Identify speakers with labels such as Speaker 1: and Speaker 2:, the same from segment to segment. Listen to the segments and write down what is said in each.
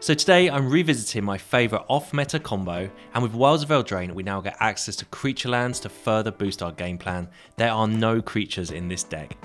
Speaker 1: So today I'm revisiting my favourite off-meta combo, and with Wilds of Eldraine we now get access to creature lands to further boost our game plan. There are no creatures in this deck.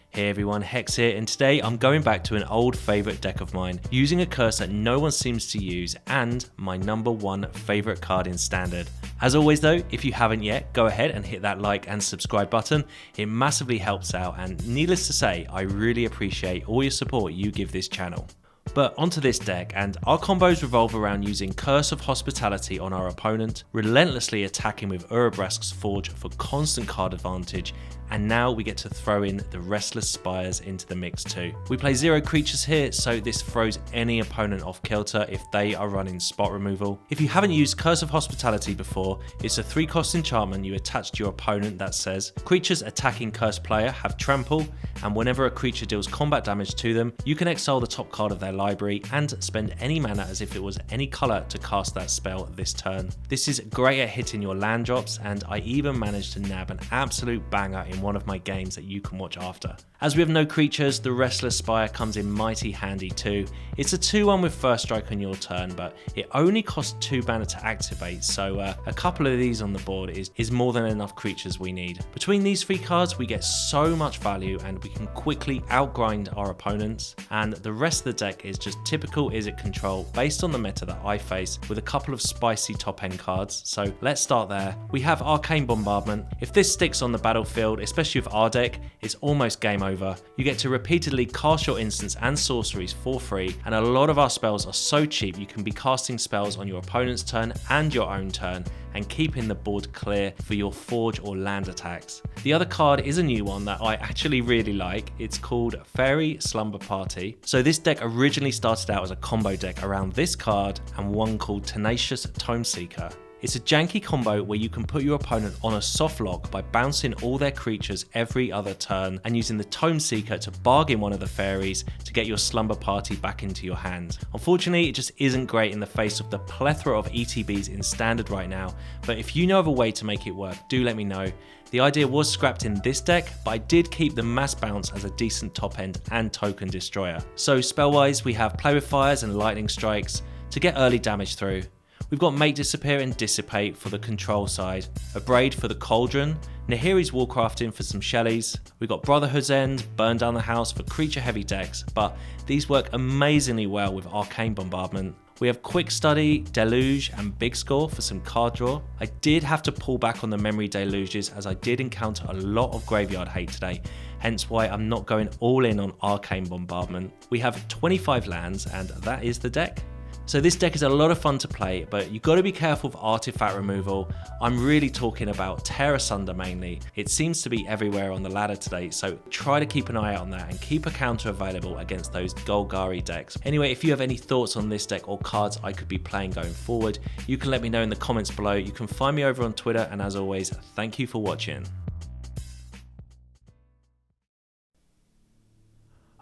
Speaker 1: Hey everyone, Hex here, and today I'm going back to an old favourite deck of mine, using a curse that no one seems to use, and my number one favourite card in Standard. As always though, if you haven't yet, go ahead and hit that like and subscribe button. It massively helps out, and needless to say, I really appreciate all your support you give this channel. But onto this deck, and our combos revolve around using Curse of Hospitality on our opponent, relentlessly attacking with Urabrasks Forge for constant card advantage, and now we get to throw in the Restless Spires into the mix too. We play 0 creatures here, so this throws any opponent off kilter if they are running spot removal. If you haven't used Curse of Hospitality before, it's a 3-cost enchantment you attach to your opponent that says, creatures attacking cursed player have trample, and whenever a creature deals combat damage to them, you can exile the top card of their library and spend any mana as if it was any colour to cast that spell this turn. This is great at hitting your land drops, and I even managed to nab an absolute banger in one of my games that you can watch after. As we have no creatures, the Restless Spire comes in mighty handy too. It's a 2/1 with first strike on your turn, but it only costs 2 mana to activate, so a couple of these on the board is more than enough creatures we need. Between these 3 cards we get so much value, and we can quickly outgrind our opponents, and the rest of the deck is just typical Izzet control based on the meta that I face, with a couple of spicy top end cards. So let's start there. We have Arcane Bombardment. If this sticks on the battlefield, especially with our deck, it's almost game over. You get to repeatedly cast your instants and sorceries for free, and a lot of our spells are so cheap you can be casting spells on your opponent's turn and your own turn, and keeping the board clear for your forge or land attacks. The other card is a new one that I actually really like. It's called Faerie Slumber Party. So this deck originally started out as a combo deck around this card and one called Tenacious Tomeseeker. It's a janky combo where you can put your opponent on a soft lock by bouncing all their creatures every other turn and using the Tomeseeker to bargain one of the fairies to get your Slumber Party back into your hand. Unfortunately, it just isn't great in the face of the plethora of ETBs in Standard right now, but if you know of a way to make it work, do let me know. The idea was scrapped in this deck, but I did keep the mass bounce as a decent top end and token destroyer. So spell-wise, we have Play with Fires and Lightning Strikes to get early damage through. We've got Make Disappear and Dissipate for the control side, Abrade for the Cauldron, Nahiri's Warcrafting for some Shellies, we've got Brotherhood's End, Burn Down the House for creature heavy decks, but these work amazingly well with Arcane Bombardment. We have Quick Study, Deluge and Big Score for some card draw. I did have to pull back on the Memory Deluges as I did encounter a lot of graveyard hate today, hence why I'm not going all in on Arcane Bombardment. We have 25 lands and that is the deck. So this deck is a lot of fun to play, but you've got to be careful with artifact removal. I'm really talking about Tear Asunder mainly. It seems to be everywhere on the ladder today, so try to keep an eye out on that and keep a counter available against those Golgari decks. Anyway, if you have any thoughts on this deck or cards I could be playing going forward, you can let me know in the comments below. You can find me over on Twitter, and as always, thank you for watching.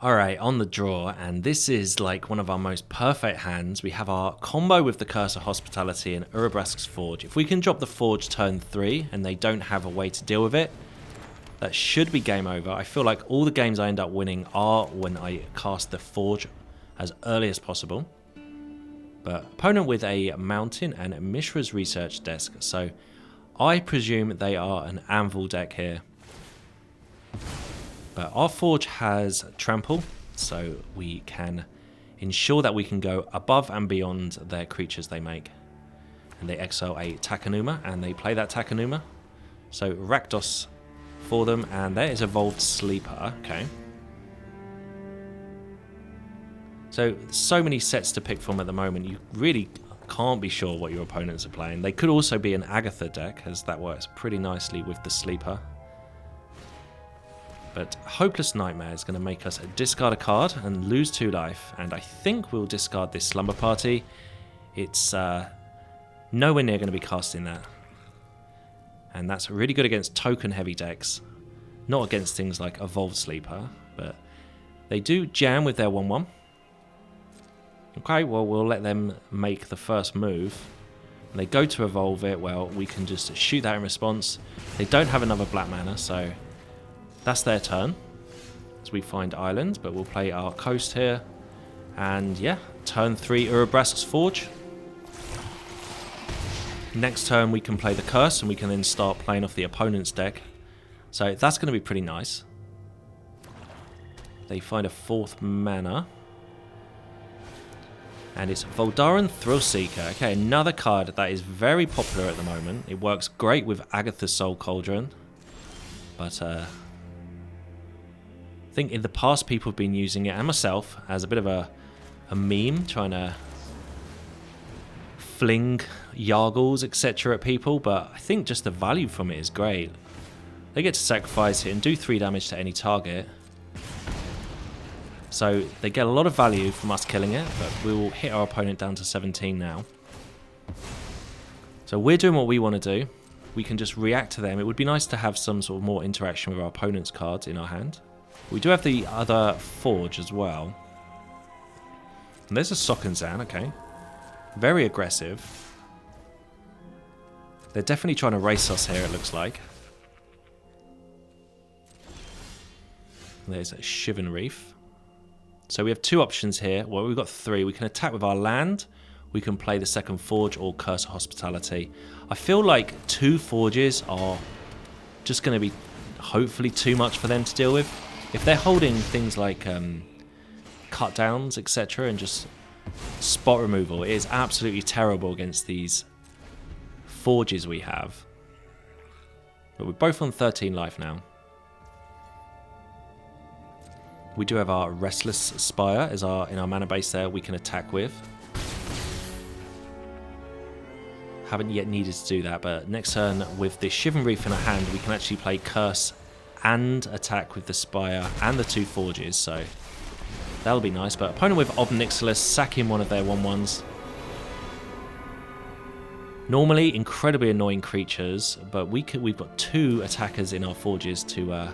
Speaker 1: Alright, on the draw, and this is like one of our most perfect hands. We have our combo with the Curse of Hospitality and Urabrask's Forge. If we can drop the Forge turn 3 and they don't have a way to deal with it, that should be game over. I feel like all the games I end up winning are when I cast the Forge as early as possible. But opponent with a Mountain and Mishra's Research Desk, so I presume they are an Anvil deck here. But our Forge has Trample, so we can ensure that we can go above and beyond their creatures they make. And they exile a Takenuma, and they play that Takenuma. So Rakdos for them, and there is Evolved Sleeper. Okay. So many sets to pick from at the moment. You really can't be sure what your opponents are playing. They could also be an Agatha deck, as that works pretty nicely with the Sleeper. But Hopeless Nightmare is going to make us discard a card and lose 2 life, and I think we'll discard this Slumber Party. It's nowhere near going to be casting that. And that's really good against token heavy decks, not against things like Evolved Sleeper, but they do jam with their 1/1. Okay, well we'll let them make the first move. And they go to evolve it, well we can just shoot that in response. They don't have another black mana, so that's their turn. As we find islands, but we'll play our coast here. And yeah, turn 3 Urabrasks Forge. Next turn we can play the Curse, and we can then start playing off the opponent's deck. So that's going to be pretty nice. They find a 4th mana. And it's Voldaran Thrillseeker. Okay, another card that is very popular at the moment. It works great with Agatha's Soul Cauldron. But I think in the past people have been using it, and myself, as a bit of a meme, trying to fling Yargles, etc. at people. But I think just the value from it is great. They get to sacrifice it and do 3 damage to any target. So they get a lot of value from us killing it, but we will hit our opponent down to 17 now. So we're doing what we want to do. We can just react to them. It would be nice to have some sort of more interaction with our opponent's cards in our hand. We do have the other Forge as well. And there's a Sokenzan, okay. Very aggressive. They're definitely trying to race us here, it looks like. There's a Shivan Reef. So we have 2 options here. Well, we've got 3. We can attack with our land. We can play the second Forge or Curse of Hospitality. I feel like 2 Forges are just going to be hopefully too much for them to deal with. If they're holding things like cut downs, etc., and just spot removal, it is absolutely terrible against these Forges we have. But we're both on 13 life now. We do have our Restless Spire as in our mana base there we can attack with. Haven't yet needed to do that, but next turn with the Shivan Reef in our hand we can actually play Curse and attack with the Spire and the 2 Forges, so that'll be nice. But opponent with Ob Nixilis sacking one of their 1/1s. Normally incredibly annoying creatures, but we've got 2 attackers in our Forges to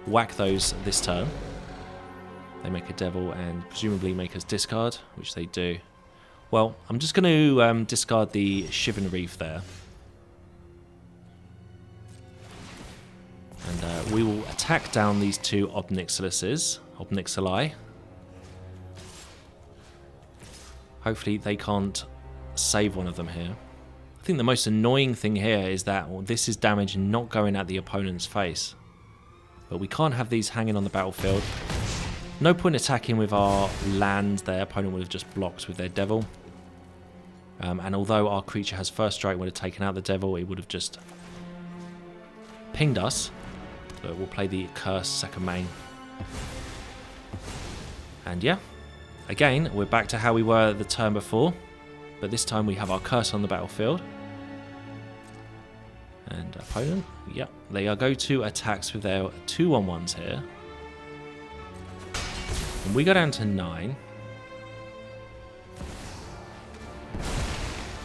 Speaker 1: whack those this turn. They make a devil and presumably make us discard, which they do. Well, I'm just going to discard the Shivan Reef there. And we will attack down these 2 Ob Nixili. Hopefully they can't save one of them here. I think the most annoying thing here is that this is damage not going at the opponent's face. But we can't have these hanging on the battlefield. No point attacking with our land there. Opponent would have just blocked with their devil. And although our creature has first strike, would have taken out the devil, it would have just pinged us. But we'll play the Curse second main. And yeah, again, we're back to how we were the turn before. But this time we have our Curse on the battlefield. And opponent, yep, they are go to attacks with their 2/1s here. And we go down to 9.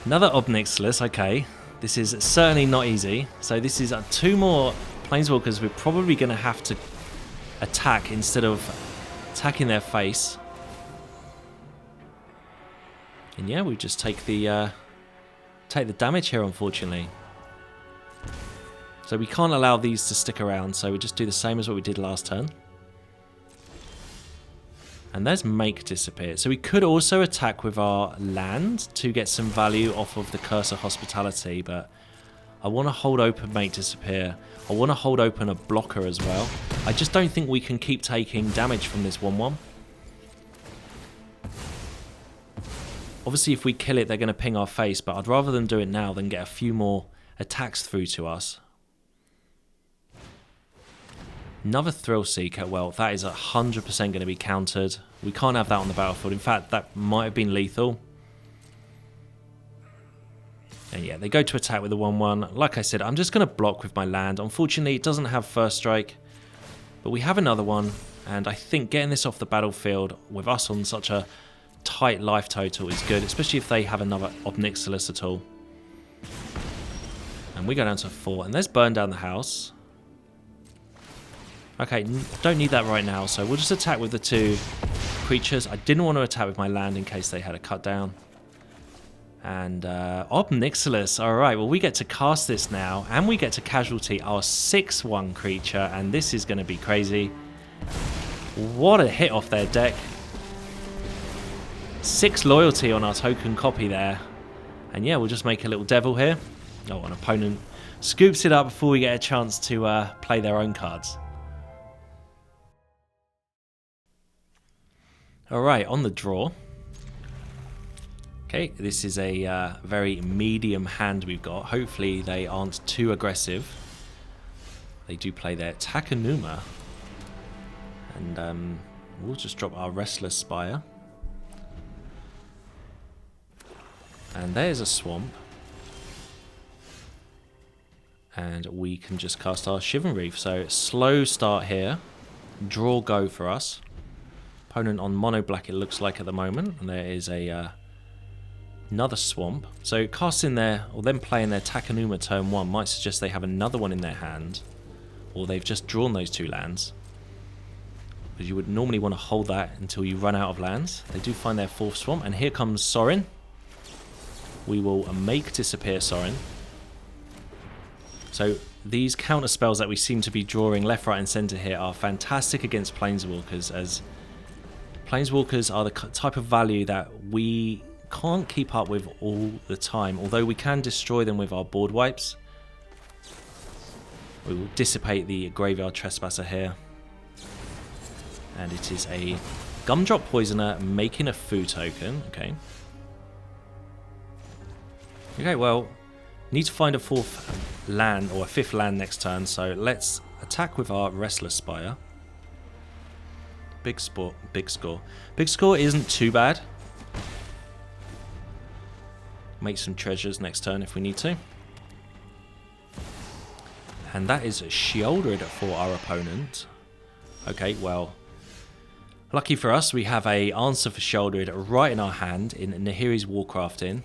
Speaker 1: Another Ob Nixilis, okay. This is certainly not easy. So this is 2 more Planeswalkers we're probably going to have to attack instead of attacking their face. And yeah, we just take the damage here, unfortunately. So we can't allow these to stick around, so we just do the same as what we did last turn. And there's Make Dissipate. So we could also attack with our land to get some value off of the Curse of Hospitality, but I want to hold open Make Disappear. I want to hold open a blocker as well. I just don't think we can keep taking damage from this 1/1. Obviously, if we kill it, they're going to ping our face, but I'd rather them do it now than get a few more attacks through to us. Another Thrillseeker. Well, that is 100% going to be countered. We can't have that on the battlefield. In fact, that might have been lethal. And yeah, they go to attack with the 1/1. Like I said, I'm just going to block with my land. Unfortunately, it doesn't have first strike. But we have another one. And I think getting this off the battlefield with us on such a tight life total is good. Especially if they have another Ob Nixilis at all. And we go down to 4. And there's Burn Down the House. Okay, don't need that right now, so we'll just attack with the 2 creatures. I didn't want to attack with my land in case they had a cut down. And Ob Nixilis. Alright, well we get to cast this now, and we get to casualty our 6/1 creature, and this is going to be crazy. What a hit off their deck. 6 loyalty on our token copy there. And yeah, we'll just make a little devil here. Oh, an opponent scoops it up before we get a chance to play their own cards. Alright, on the draw. Okay, this is a very medium hand we've got. Hopefully they aren't too aggressive. They do play their Takenuma. And we'll just drop our Restless Spire. And there's a swamp. And we can just cast our Shivan Reef. So slow start here. Draw go for us. Opponent on mono black it looks like at the moment. And there is a... another swamp. So casting there, or them playing their Takenuma turn 1 might suggest they have another one in their hand. Or they've just drawn those 2 lands. Because you would normally want to hold that until you run out of lands. They do find their 4th swamp. And here comes Soaring. We will make disappear Soaring. So these counter spells that we seem to be drawing left, right and centre here are fantastic against Planeswalkers, as Planeswalkers are the type of value that we can't keep up with all the time, although we can destroy them with our board wipes. We will dissipate the Graveyard Trespasser here. And it is a Gumdrop Poisoner making a Fu token. Okay. Okay, well, need to find a 4th land or a 5th land next turn, so let's attack with our Restless Spire. Big score. Big score isn't too bad. Make some treasures next turn if we need to. And that is Sheoldred for our opponent. Okay, well, lucky for us, we have a answer for Sheoldred right in our hand in Nahiri's Warcrafting.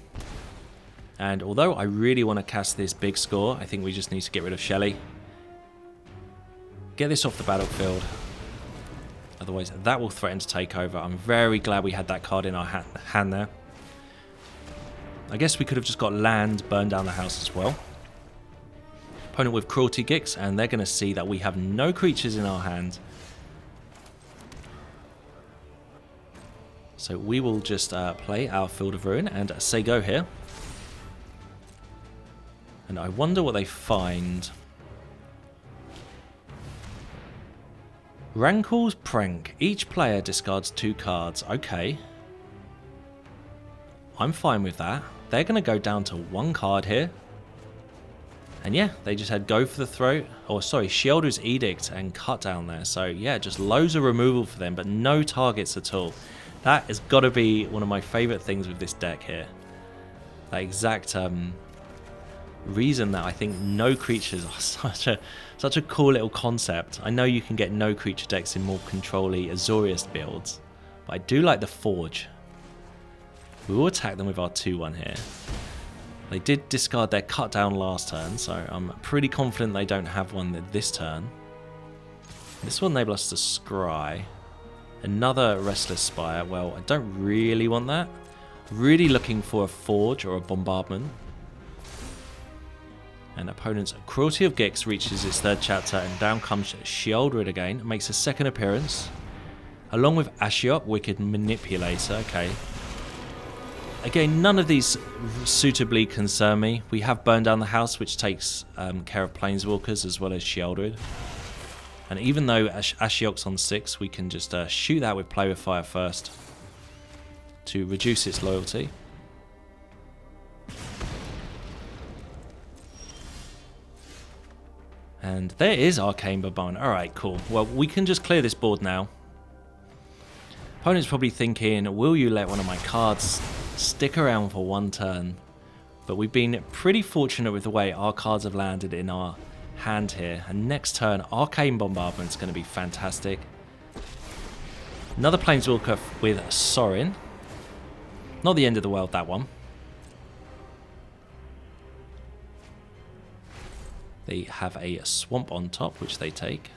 Speaker 1: And although I really want to cast this big score, I think we just need to get rid of Shelly. Get this off the battlefield. Otherwise, that will threaten to take over. I'm very glad we had that card in our hand there. I guess we could have just got land, burn down the house as well. Opponent with Cruelty Gix, and they're going to see that we have no creatures in our hand. So we will just play our Field of Ruin and say go here. And I wonder what they find. Rankl's Prank. Each player discards 2 cards. Okay. I'm fine with that. They're going to go down to 1 card here. And yeah, they just had Go for the Throat. Oh, sorry, Sheoldred's Edict and Cut down there. So yeah, just loads of removal for them, but no targets at all. That has got to be one of my favourite things with this deck here. That exact reason that I think no creatures are such a cool little concept. I know you can get no creature decks in more control-y Azorius builds, but I do like the Forge. We will attack them with our 2/1 here. They did discard their Cut down last turn, so I'm pretty confident they don't have one this turn. This will enable us to scry. Another Restless Spire. Well, I don't really want that. Really looking for a Forge or a Bombardment. And opponent's Cruelty of Gix reaches its 3rd chapter, and down comes Sheoldred again. Makes a 2nd appearance. Along with Ashiok, Wicked Manipulator. Okay. Again, none of these suitably concern me. We have Burn Down the House, which takes care of Planeswalkers as well as Sheoldred. And even though Ashiok's on 6, we can just shoot that with Play with Fire first to reduce its loyalty. And there is Arcane Bombardment. Alright, cool. Well, we can just clear this board now. Opponent's probably thinking, will you let one of my cards stick around for 1 turn? But we've been pretty fortunate with the way our cards have landed in our hand here. And next turn, Arcane Bombardment is going to be fantastic. Another Planeswalker with Soaring. Not the end of the world, that one. They have a swamp on top, which they take.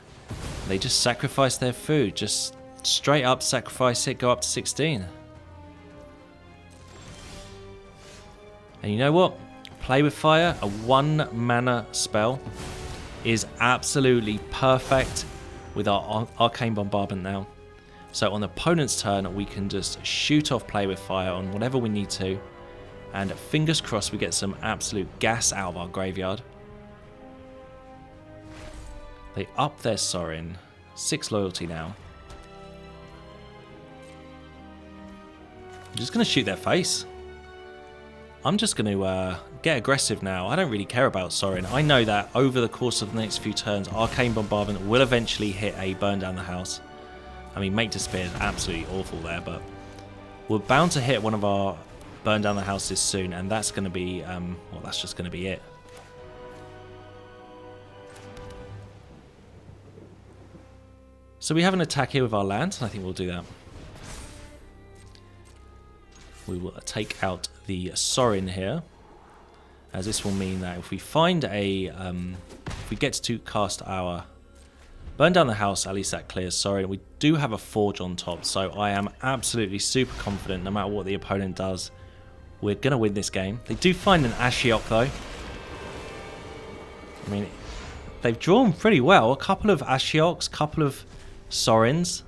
Speaker 1: They just sacrifice their food. Just straight up sacrifice it, go up to 16. And you know what? Play with Fire, a 1 mana spell, is absolutely perfect with our Arcane Bombardment now. So on the opponent's turn, we can just shoot off Play with Fire on whatever we need to. And fingers crossed we get some absolute gas out of our graveyard. They up their Soaring. 6 loyalty now. I'm just going to shoot their face. I'm just going to get aggressive now. I don't really care about Soaring. I know that over the course of the next few turns, Arcane Bombardment will eventually hit a Burn Down the House. I mean, Make Despair is absolutely awful there, but we're bound to hit one of our Burn Down the Houses soon, and that's going to be, well, that's just going to be it. So we have an attack here with our land, and I think we'll do that. We will take out the Soaring here, as this will mean that if we find a, if we get to cast our Burn Down the House, at least that clears Soaring. We do have a Forge on top, so I am absolutely super confident no matter what the opponent does, we're going to win this game. They do find an Ashiok though. I mean, they've drawn pretty well. A couple of Ashioks, a couple of Soarings,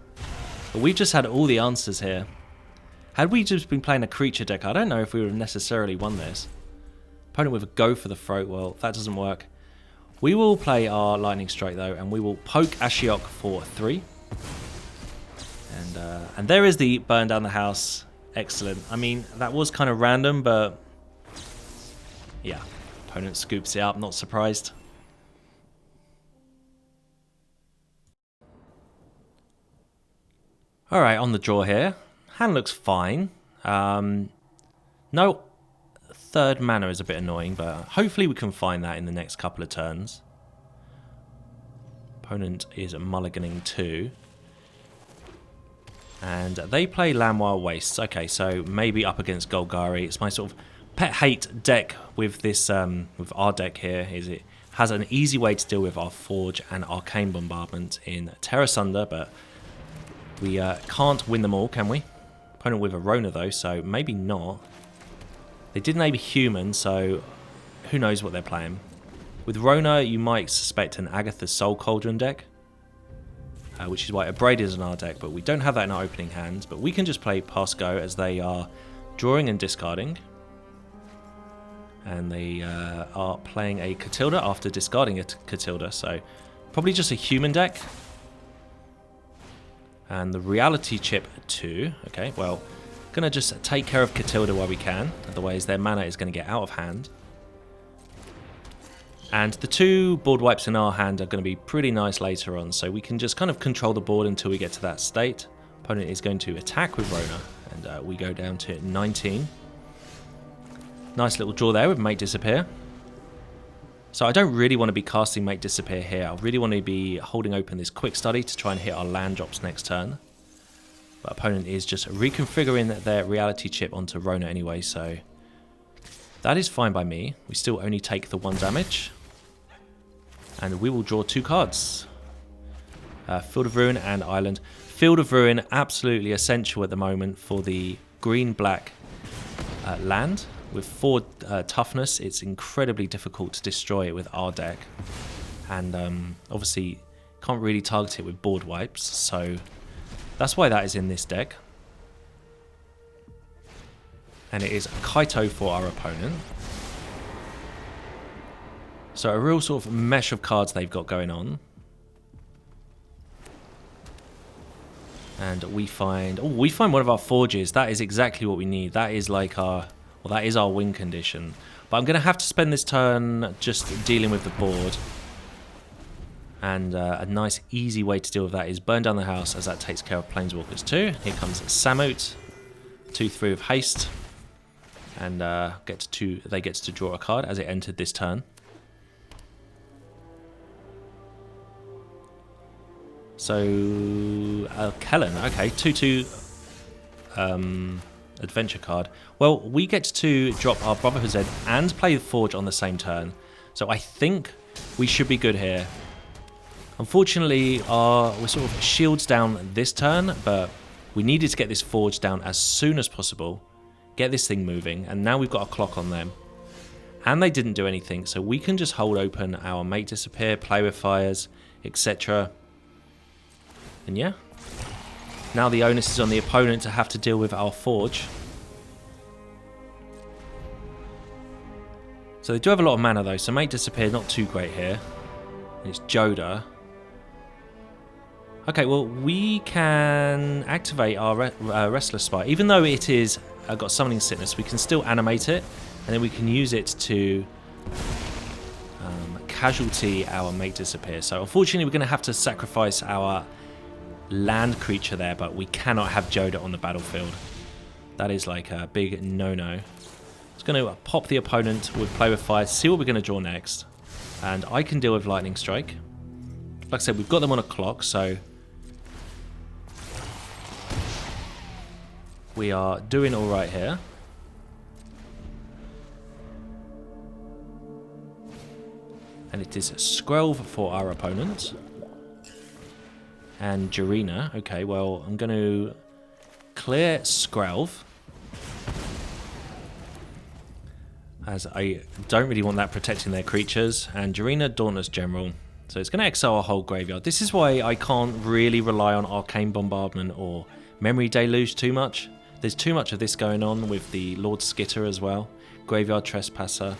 Speaker 1: but we've just had all the answers here. Had we just been playing a creature deck, I don't know if we would have necessarily won this. Opponent with a Go for the Throat, well, that doesn't work. We will play our Lightning Strike though, and we will poke Ashiok for 3. And there is the Burn Down the House. Excellent. I mean, that was kind of random, but yeah, opponent scoops it up, not surprised. Alright, on the draw here. Hand looks fine. No third mana is a bit annoying, but hopefully we can find that in the next couple of turns. Opponent is mulliganing 2. And they play Llanowar Wastes. Okay, so maybe up against Golgari. It's my sort of pet-hate deck with this, with our deck here, is it has an easy way to deal with our Forge and Arcane Bombardment in Terra Sunder, but we can't win them all, can we? Opponent with a Rona though, so maybe not. They did name a human, so who knows what they're playing. With Rona, you might suspect an Agatha's Soul Cauldron deck, which is why Abrade is in our deck, but we don't have that in our opening hand. But we can just play Pass Go as they are drawing and discarding. And they are playing a Catilda after discarding a Catilda, so probably just a human deck. And the Reality Chip 2. Okay, well, gonna just take care of Catilda while we can, otherwise their mana is gonna get out of hand. And the 2 board wipes in our hand are gonna be pretty nice later on, so we can just kind of control the board until we get to that state. Opponent is going to attack with Rona, and we go down to 19. Nice little draw there with Make Disappear. So I don't really want to be casting Make Disappear here. I really want to be holding open this Quick Study to try and hit our land drops next turn. But opponent is just reconfiguring their Reality Chip onto Rona anyway, so that is fine by me. We still only take the 1 damage. And we will draw 2 cards. Field of Ruin and Island. Field of Ruin, absolutely essential at the moment for the green-black land. With 4 toughness, it's incredibly difficult to destroy it with our deck. And obviously, can't really target it with board wipes, so that's why that is in this deck. And it is Kaito for our opponent. So a real sort of mesh of cards they've got going on. And we find one of our Forges. That is exactly what we need. That is like our, well, that is our win condition. But I'm going to have to spend this turn just dealing with the board. And a nice easy way to deal with that is Burn Down the House, as that takes care of Planeswalkers too. Here comes Samut, 2/3 of haste. And they get to draw a card as it entered this turn. So, Kellen, okay, 2/2 adventure card. Well, we get to drop our Brotherhood Z and play the Forge on the same turn. So I think we should be good here. Unfortunately, we're sort of shields down this turn, but we needed to get this Forge down as soon as possible. Get this thing moving, and now we've got a clock on them. And they didn't do anything, so we can just hold open our Make Disappear, Play with Fires, etc. And yeah. Now the onus is on the opponent to have to deal with our Forge. So they do have a lot of mana though, so Make Disappear not too great here. And it's Jodah. Okay, well we can activate our Restless Spire. Even though it is got Summoning Sickness, we can still animate it. And then we can use it to casualty our Make Disappear. So unfortunately we're going to have to sacrifice our land creature there, but we cannot have Jodah on the battlefield. That is like a big no-no. It's going to pop the opponent with Play with Fire, see what we're going to draw next. And I can deal with Lightning Strike. Like I said, we've got them on a clock, so we are doing all right here. And it is Skrelv for our opponent. And Garena. Okay, well, I'm going to clear Skrelv, as I don't really want that protecting their creatures. And Garena, Dauntless General. So it's going to exile our whole graveyard. This is why I can't really rely on Arcane Bombardment or Memory Deluge too much. There's too much of this going on with the Lord Skitter as well. Graveyard Trespasser.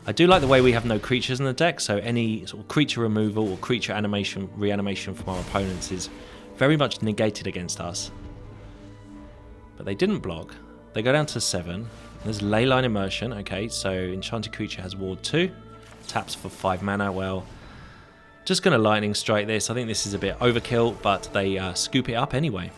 Speaker 1: I do like the way we have no creatures in the deck, so any sort of creature removal or creature animation, reanimation from our opponents is very much negated against us. But they didn't block. They go down to 7. There's Leyline Immersion. Okay, so Enchanted Creature has Ward 2. Taps for 5 mana. Well, just going to Lightning Strike this. I think this is a bit overkill, but they scoop it up anyway.